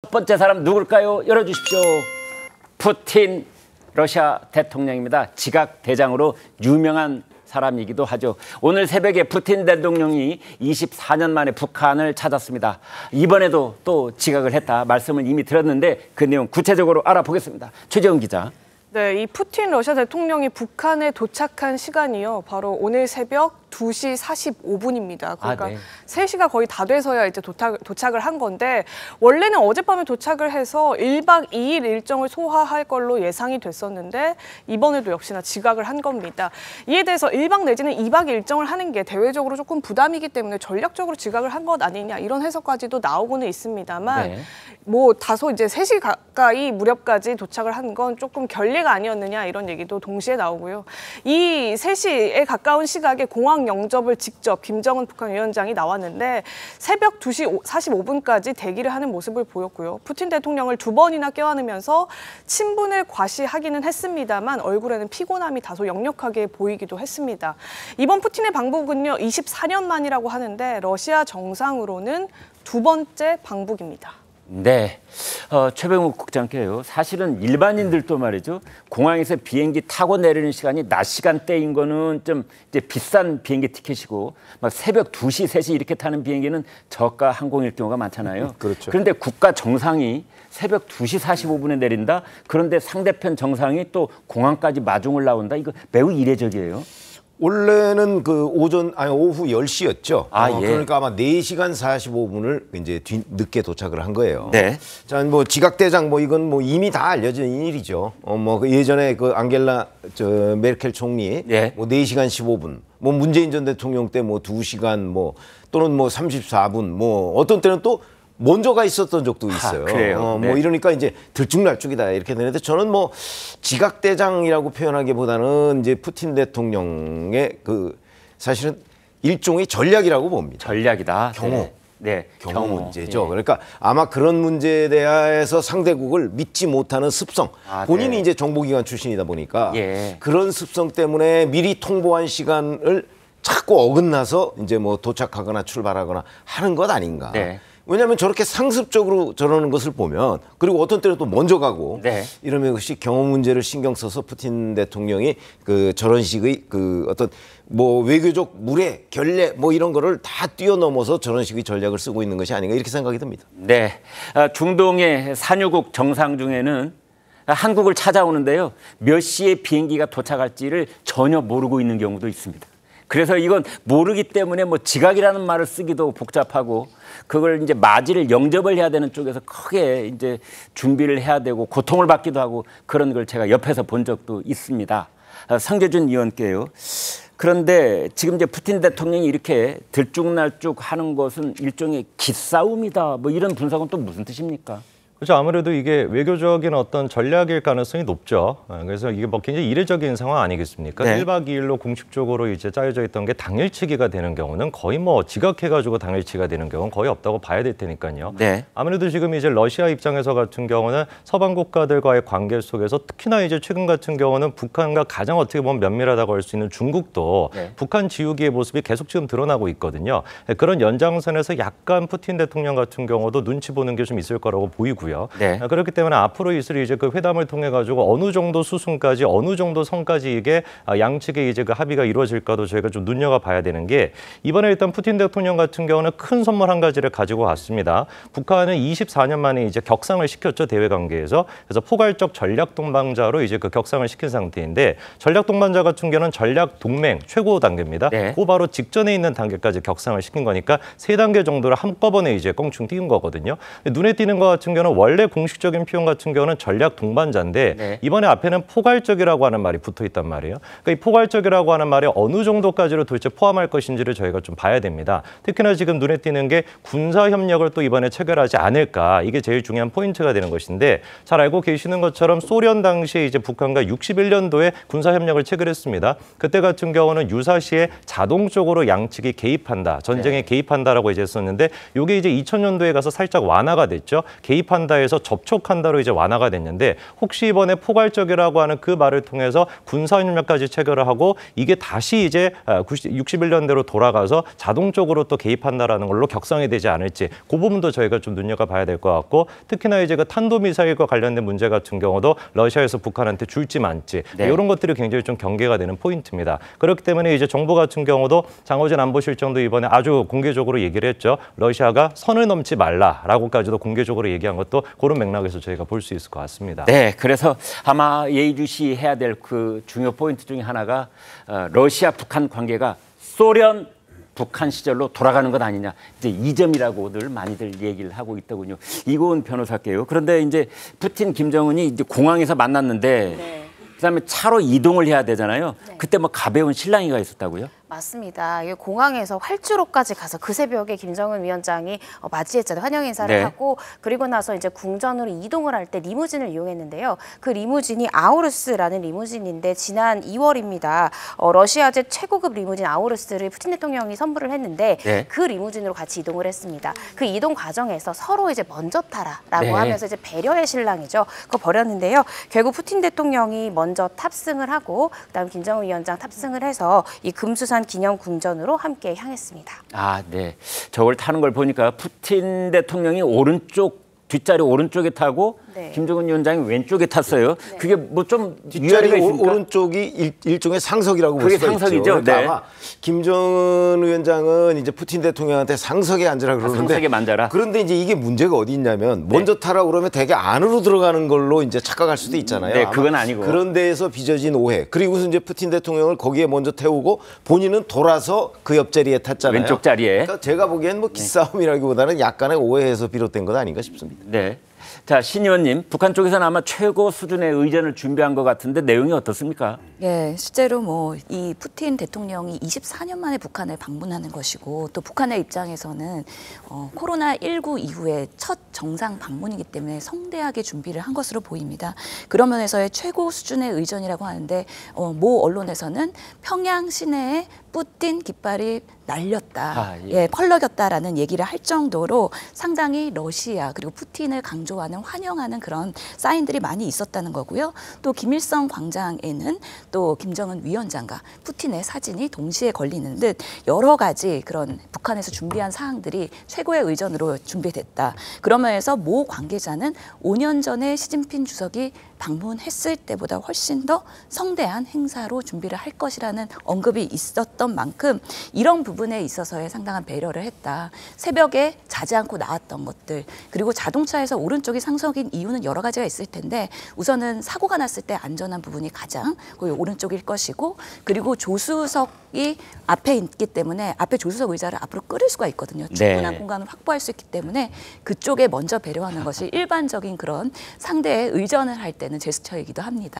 첫 번째 사람 누굴까요? 열어주십시오. 푸틴 러시아 대통령입니다. 지각 대장으로 유명한 사람이기도 하죠. 오늘 새벽에 푸틴 대통령이 24년 만에 북한을 찾았습니다. 이번에도 또 지각을 했다 말씀을 이미 드렸는데 그 내용 구체적으로 알아보겠습니다. 최재훈 기자. 네, 이 푸틴 러시아 대통령이 북한에 도착한 시간이요. 바로 오늘 새벽 2시 45분입니다. 그러니까 네. 3시가 거의 다 돼서야 이제 도착을 한 건데 원래는 어젯밤에 도착을 해서 1박 2일 일정을 소화할 걸로 예상이 됐었는데 이번에도 역시나 지각을 한 겁니다. 이에 대해서 1박 내지는 2박 일정을 하는 게 대외적으로 조금 부담이기 때문에 전략적으로 지각을 한 것 아니냐 이런 해석까지도 나오고는 있습니다만 네. 뭐 다소 이제 3시 가까이 무렵까지 도착을 한 건 조금 결례가 아니었느냐 이런 얘기도 동시에 나오고요. 이 3시에 가까운 시각에 공항 영접을 직접 김정은 북한 위원장이 나왔는데 새벽 2시 45분까지 대기를 하는 모습을 보였고요. 푸틴 대통령을 2번이나 껴안으면서 친분을 과시하기는 했습니다만 얼굴에는 피곤함이 다소 역력하게 보이기도 했습니다. 이번 푸틴의 방북은요 24년 만이라고 하는데 러시아 정상으로는 2번째 방북입니다. 네, 최병욱 국장께요. 사실은 일반인들도 말이죠. 공항에서 비행기 타고 내리는 시간이 낮 시간대인 거는 좀 이제 비싼 비행기 티켓이고 막 새벽 2시, 3시 이렇게 타는 비행기는 저가 항공일 경우가 많잖아요. 그렇죠. 그런데 국가 정상이 새벽 2시 45분에 내린다. 그런데 상대편 정상이 또 공항까지 마중을 나온다. 이거 매우 이례적이에요. 원래는 그 오후 10시였죠. 예. 그러니까 아마 4시간 45분을 이제 늦게 도착을 한 거예요. 네. 자, 뭐 지각대장 뭐 이건 뭐 이미 다 알려진 일이죠. 뭐 예전에 그 앙겔라 메르켈 총리 네. 뭐 4시간 15분, 뭐 문재인 전 대통령 때 뭐 2시간 뭐 또는 뭐 34분 뭐 어떤 때는 또 먼저가 있었던 적도 있어요. 그래요. 뭐 네. 이러니까 이제 들쭉날쭉이다 이렇게 되는데 저는 뭐 지각대장이라고 표현하기보다는 이제 푸틴 대통령의 그 사실은 일종의 전략이라고 봅니다. 전략이다. 경호. 네. 경호 문제죠. 네. 그러니까 아마 그런 문제에 대해서 상대국을 믿지 못하는 습성. 본인이 네. 이제 정보기관 출신이다 보니까 예. 그런 습성 때문에 미리 통보한 시간을 자꾸 어긋나서 이제 뭐 도착하거나 출발하거나 하는 것 아닌가. 네. 왜냐하면 저렇게 상습적으로 저러는 것을 보면 그리고 어떤 때는 또 먼저 가고 네. 이러면 역시 경호 문제를 신경 써서 푸틴 대통령이 그 저런 식의 그 어떤 뭐 외교적 무례, 결례 뭐 이런 거를 다 뛰어넘어서 저런 식의 전략을 쓰고 있는 것이 아닌가 이렇게 생각이 듭니다. 네. 중동의 산유국 정상 중에는 한국을 찾아오는데요. 몇 시에 비행기가 도착할지를 전혀 모르고 있는 경우도 있습니다. 그래서 이건 모르기 때문에 뭐 지각이라는 말을 쓰기도 복잡하고 그걸 이제 맞이를 영접을 해야 되는 쪽에서 크게 이제 준비를 해야 되고 고통을 받기도 하고 그런 걸 제가 옆에서 본 적도 있습니다. 성재준 의원께요. 그런데 지금 이제 푸틴 대통령이 이렇게 들쭉날쭉 하는 것은 일종의 기싸움이다. 뭐 이런 분석은 또 무슨 뜻입니까? 그렇죠. 아무래도 이게 외교적인 어떤 전략일 가능성이 높죠. 그래서 이게 뭐 굉장히 이례적인 상황 아니겠습니까? 네. 1박 2일로 공식적으로 이제 짜여져 있던 게 당일치기가 되는 경우는 거의 뭐 지각해가지고 당일치기가 되는 경우는 거의 없다고 봐야 될 테니까요. 네. 아무래도 지금 이제 러시아 입장에서 같은 경우는 서방 국가들과의 관계 속에서 특히나 이제 최근 같은 경우는 북한과 가장 어떻게 보면 면밀하다고 할 수 있는 중국도 네. 북한 지우기의 모습이 계속 지금 드러나고 있거든요. 그런 연장선에서 약간 푸틴 대통령 같은 경우도 눈치 보는 게 좀 있을 거라고 보이고요. 네. 그렇기 때문에 앞으로 있을 이제 그 회담을 통해 가지고 어느 정도 수순까지 어느 정도 선까지 이게 양측의 이제 그 합의가 이루어질까도 저희가 좀 눈여겨봐야 되는 게 이번에 일단 푸틴 대통령 같은 경우는 큰 선물 한 가지를 가지고 왔습니다. 북한은 24년 만에 이제 격상을 시켰죠, 대외 관계에서. 그래서 포괄적 전략 동반자로 이제 그 격상을 시킨 상태인데 전략 동반자 같은 경우는 전략 동맹 최고 단계입니다. 네. 그 바로 직전에 있는 단계까지 격상을 시킨 거니까 3단계 정도를 한꺼번에 이제 껑충 띄운 거거든요. 눈에 띄는 것 같은 경우는 원래 공식적인 표현 같은 경우는 전략 동반자인데 네. 이번에 앞에는 포괄적이라고 하는 말이 붙어 있단 말이에요. 그러니까 이 포괄적이라고 하는 말이 어느 정도까지로 도대체 포함할 것인지를 저희가 좀 봐야 됩니다. 특히나 지금 눈에 띄는 게 군사 협력을 또 이번에 체결하지 않을까 이게 제일 중요한 포인트가 되는 것인데 잘 알고 계시는 것처럼 소련 당시에 이제 북한과 61년도에 군사 협력을 체결했습니다. 그때 같은 경우는 유사시에 자동적으로 양측이 개입한다, 전쟁에 개입한다라고 이제 했었는데 이게 이제 2000년도에 가서 살짝 완화가 됐죠. 개입한다 포기한다에서 접촉한다로 이제 완화가 됐는데 혹시 이번에 포괄적이라고 하는 그 말을 통해서 군사협력까지 체결을 하고 이게 다시 이제 61년대로 돌아가서 자동적으로 또 개입한다라는 걸로 격상이 되지 않을지 그 부분도 저희가 좀 눈여겨봐야 될 것 같고 특히나 이제 그 탄도미사일과 관련된 문제 같은 경우도 러시아에서 북한한테 줄지 말지 네. 이런 것들이 굉장히 좀 경계가 되는 포인트입니다. 그렇기 때문에 이제 정부 같은 경우도 장호진 안보실장도 이번에 아주 공개적으로 얘기를 했죠. 러시아가 선을 넘지 말라라고까지도 공개적으로 얘기한 것도 그런 맥락에서 저희가 볼 수 있을 것 같습니다. 네, 그래서 아마 예의주시해야 될 그 중요 포인트 중에 하나가 러시아 북한 관계가 소련 북한 시절로 돌아가는 것 아니냐 이제 이 점이라고들 많이들 얘기를 하고 있더군요. 이고은 변호사께요. 그런데 이제 푸틴 김정은이 이제 공항에서 만났는데 네. 그다음에 차로 이동을 해야 되잖아요. 네. 그때 뭐 가벼운 실랑이가 있었다고요? 맞습니다. 이게 공항에서 활주로까지 가서 그 새벽에 김정은 위원장이 맞이했잖아요. 환영 인사를 네. 하고 그리고 나서 이제 궁전으로 이동을 할 때 리무진을 이용했는데요. 그 리무진이 아우루스라는 리무진인데 지난 2월입니다. 러시아제 최고급 리무진 아우루스를 푸틴 대통령이 선물을 했는데 네. 그 리무진으로 같이 이동을 했습니다. 그 이동 과정에서 서로 이제 먼저 타라라고 네. 하면서 이제 배려의 실랑이죠. 그거 벌였는데요. 결국 푸틴 대통령이 먼저 탑승을 하고 그다음 김정은 위원장 탑승을 해서 이 금수산 기념 궁전으로 함께 향했습니다. 아, 네. 저걸 타는 걸 보니까 푸틴 대통령이 뒷자리 오른쪽에 타고 네. 김정은 위원장이 왼쪽에 탔어요. 네. 그게 뭐 좀 뒷자리 위아래가 있습니까? 오른쪽이 일종의 상석이라고 볼 그게 수가 상석이죠. 있죠. 그러니까 네. 아마 김정은 위원장은 이제 푸틴 대통령한테 상석에 앉으라 그러는데 상석에 앉아라. 그런데 이제 이게 문제가 어디 있냐면 먼저 타라 그러면 되게 안으로 들어가는 걸로 이제 착각할 수도 있잖아요. 네, 아마 그건 아니고. 그런 데에서 빚어진 오해. 그리고서 이제 푸틴 대통령을 거기에 먼저 태우고 본인은 돌아서 그 옆자리에 탔잖아요. 왼쪽 자리에. 그러니까 제가 보기엔 뭐 기싸움이라기보다는 약간의 오해에서 비롯된 것 아닌가 싶습니다. 네. 자, 신 의원님, 북한 쪽에서는 아마 최고 수준의 의전을 준비한 것 같은데 내용이 어떻습니까? 예, 실제로 뭐 이 푸틴 대통령이 24년 만에 북한을 방문하는 것이고 또 북한의 입장에서는 코로나19 이후에 첫 정상 방문이기 때문에 성대하게 준비를 한 것으로 보입니다. 그런 면에서의 최고 수준의 의전이라고 하는데 모 언론에서는 평양 시내에 푸틴 깃발이 날렸다, 예. 펄럭였다라는 얘기를 할 정도로 상당히 러시아 그리고 푸틴을 강조하는 환영하는 그런 사인들이 많이 있었다는 거고요. 또 김일성 광장에는 또 김정은 위원장과 푸틴의 사진이 동시에 걸리는 듯 여러 가지 그런 북한에서 준비한 사항들이 최고의 의전으로 준비됐다. 그런 면에서 모 관계자는 5년 전에 시진핑 주석이 방문했을 때보다 훨씬 더 성대한 행사로 준비를 할 것이라는 언급이 있었던 만큼 이런 부분에 있어서의 상당한 배려를 했다. 새벽에 자지 않고 나왔던 것들 그리고 자동차에서 오른쪽이 상석인 이유는 여러 가지가 있을 텐데 우선은 사고가 났을 때 안전한 부분이 가장 오른쪽일 것이고 그리고 조수석이 앞에 있기 때문에 앞에 조수석 의자를 앞으로 끌을 수가 있거든요. 충분한 네. 공간을 확보할 수 있기 때문에 그쪽에 먼저 배려하는 것이 일반적인 그런 상대의 의전을 할 때는 제스처이기도 합니다.